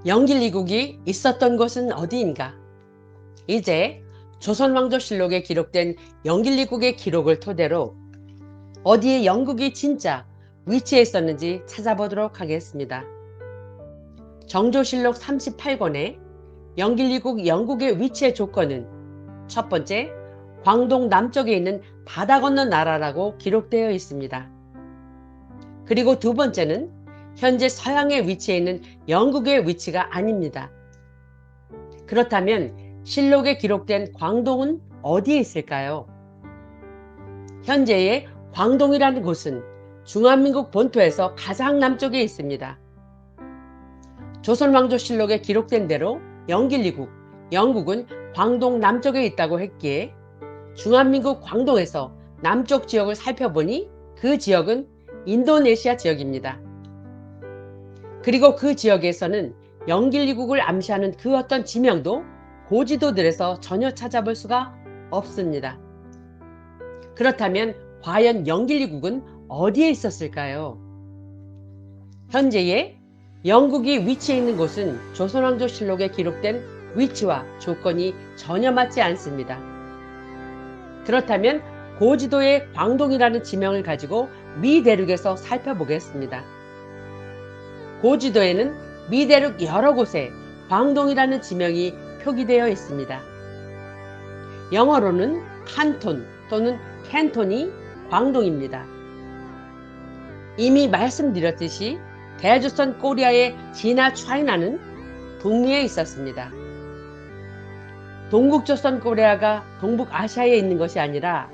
영길리국이 있었던 곳은 어디인가? 이제 조선왕조실록에 기록된 영길리국의 기록을 토대로 어디에 영국이 진짜 위치해 있었는지 찾아보도록 하겠습니다. 정조실록 38권에 영길리국 영국의 위치의 조건은 첫 번째, 광동 남쪽에 있는 바다 건너 나라라고 기록되어 있습니다. 그리고 두 번째는 현재 서양에 위치해 있는 영국의 위치가 아닙니다. 그렇다면 실록에 기록된 광동은 어디에 있을까요? 현재의 광동이라는 곳은 중화민국 본토에서 가장 남쪽에 있습니다. 조선왕조실록에 기록된 대로 영길리국, 영국은 광동 남쪽에 있다고 했기에 중화민국 광동에서 남쪽 지역을 살펴보니 그 지역은 인도네시아 지역입니다. 그리고 그 지역에서는 영길리국을 암시하는 그 어떤 지명도 고지도들에서 전혀 찾아볼 수가 없습니다. 그렇다면 과연 영길리국은 어디에 있었을까요? 현재의 영국이 위치해 있는 곳은 조선왕조실록에 기록된 위치와 조건이 전혀 맞지 않습니다. 그렇다면 고지도의 광동이라는 지명을 가지고 미 대륙에서 살펴보겠습니다. 고지도에는 미 대륙 여러 곳에 광동이라는 지명이 표기되어 있습니다. 영어로는 칸톤 또는 캔톤이 광동입니다. 이미 말씀드렸듯이 대조선 코리아의 진화 차이나는 북미에 있었습니다. 동국조선 코리아가 동북아시아에 있는 것이 아니라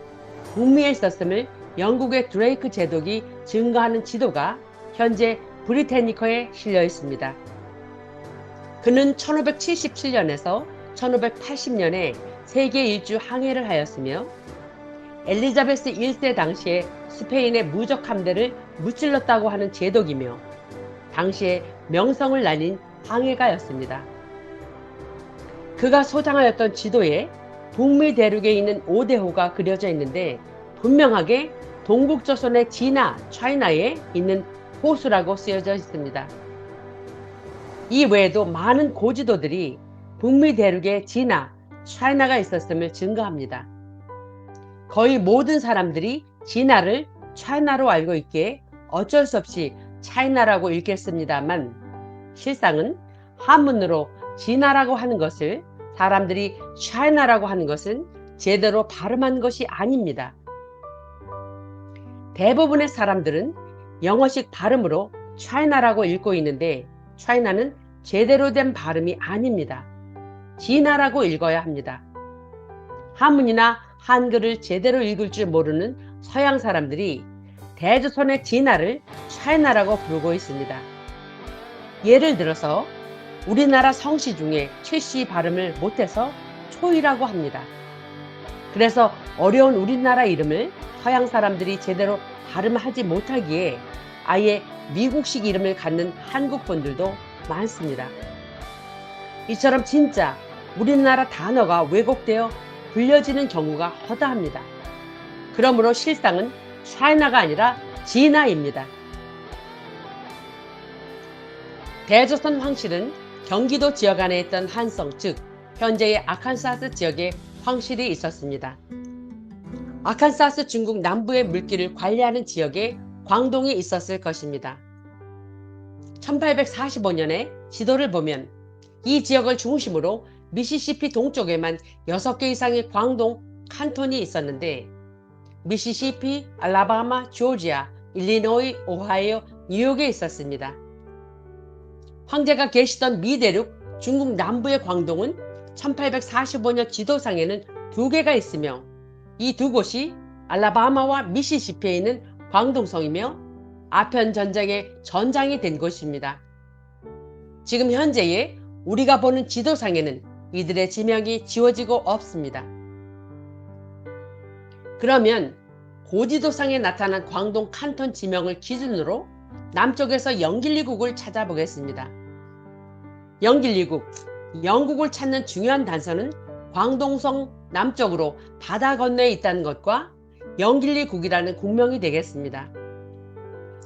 북미에 있었음을 영국의 드레이크 제독이 증거하는 지도가 현재 브리테니커에 실려 있습니다. 그는 1577년에서 1580년에 세계 일주 항해를 하였으며 엘리자베스 1세 당시에 스페인의 무적 함대를 무찔렀다고 하는 제독이며 당시에 명성을 날린 항해가였습니다. 그가 소장하였던 지도에 북미 대륙에 있는 5대호가 그려져 있는데 분명하게 동북조선의 진화, 차이나에 있는 호수라고 쓰여져 있습니다. 이 외에도 많은 고지도들이 북미 대륙에 진화, 차이나가 있었음을 증거합니다. 거의 모든 사람들이 진화를 차이나로 알고 있기에 어쩔 수 없이 차이나라고 읽겠습니다만 실상은 한문으로 진화라고 하는 것을 사람들이 차이나라고 하는 것은 제대로 발음한 것이 아닙니다. 대부분의 사람들은 영어식 발음으로 차이나라고 읽고 있는데 차이나는 제대로 된 발음이 아닙니다. 진화라고 읽어야 합니다. 한문이나 한글을 제대로 읽을 줄 모르는 서양 사람들이 대조선의 진화를 차이나라고 부르고 있습니다. 예를 들어서 우리나라 성씨 중에 최씨 발음을 못해서 초이라고 합니다. 그래서 어려운 우리나라 이름을 서양 사람들이 제대로 발음하지 못하기에 아예 미국식 이름을 갖는 한국 분들도 많습니다. 이처럼 진짜 우리나라 단어가 왜곡되어 불려지는 경우가 허다합니다. 그러므로 실상은 차이나가 아니라 진화입니다. 대조선 황실은 경기도 지역 안에 있던 한성, 즉 현재의 아칸사스 지역에 황실이 있었습니다. 아칸사스 중국 남부의 물길을 관리하는 지역에 광동이 있었을 것입니다. 1845년에 지도를 보면 이 지역을 중심으로 미시시피 동쪽에만 6개 이상의 광동, 칸톤이 있었는데 미시시피, 알라바마, 조지아, 일리노이, 오하이오, 뉴욕에 있었습니다. 황제가 계시던 미대륙 중국 남부의 광동은 1845년 지도상에는 2개가 있으며 이 두 곳이 알라바마와 미시시피에 있는 광동성이며 아편 전쟁의 전장이 된 곳입니다. 지금 현재의 우리가 보는 지도상에는 이들의 지명이 지워지고 없습니다. 그러면 고지도상에 나타난 광동 칸톤 지명을 기준으로 남쪽에서 영길리국을 찾아보겠습니다. 영길리국, 영국을 찾는 중요한 단서는 광동성 남쪽으로 바다 건너에 있다는 것과 영길리국이라는 국명이 되겠습니다.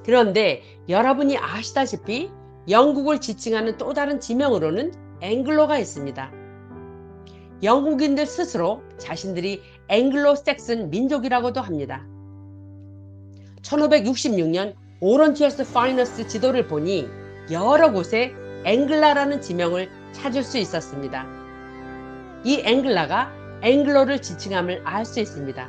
그런데 여러분이 아시다시피 영국을 지칭하는 또 다른 지명으로는 앵글로가 있습니다. 영국인들 스스로 자신들이 앵글로색슨 민족이라고도 합니다. 1566년 오런티어스 파이너스 지도를 보니 여러 곳에 앵글라라는 지명을 찾을 수 있었습니다. 이 앵글라가 앵글로를 지칭함을 알 수 있습니다.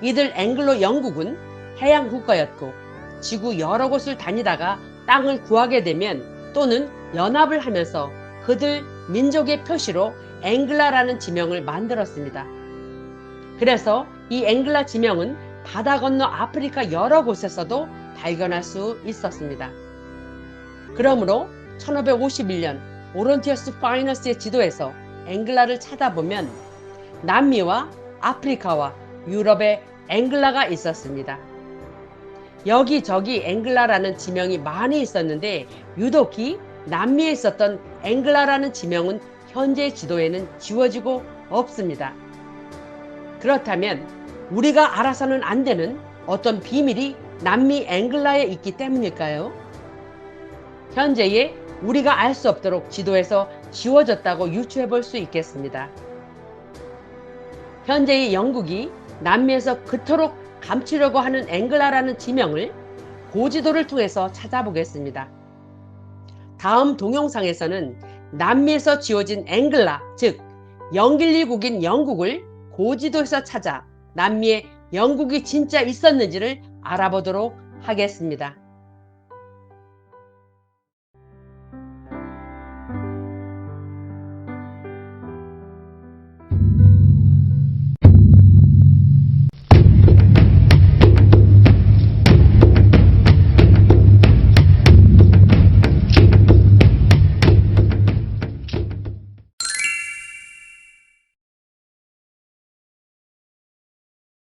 이들 앵글로 영국은 해양 국가였고 지구 여러 곳을 다니다가 땅을 구하게 되면 또는 연합을 하면서 그들 민족의 표시로 앵글라라는 지명을 만들었습니다. 그래서 이 앵글라 지명은 바다 건너 아프리카 여러 곳에서도 발견할 수 있었습니다. 그러므로 1551년 오런티어스 파이너스의 지도에서 앵글라를 찾아보면 남미와 아프리카와 유럽에 앵글라가 있었습니다. 여기저기 앵글라라는 지명이 많이 있었는데 유독히 남미에 있었던 앵글라라는 지명은 현재 지도에는 지워지고 없습니다. 그렇다면 우리가 알아서는 안 되는 어떤 비밀이 남미 앵글라에 있기 때문일까요? 현재의 우리가 알 수 없도록 지도에서 지워졌다고 유추해 볼 수 있겠습니다. 현재의 영국이 남미에서 그토록 감추려고 하는 앵글라라는 지명을 고지도를 통해서 찾아보겠습니다. 다음 동영상에서는 남미에서 지워진 앵글라, 즉 영길리국인 영국을 고지도에서 찾아 남미에 영국이 진짜 있었는지를 알아보도록 하겠습니다.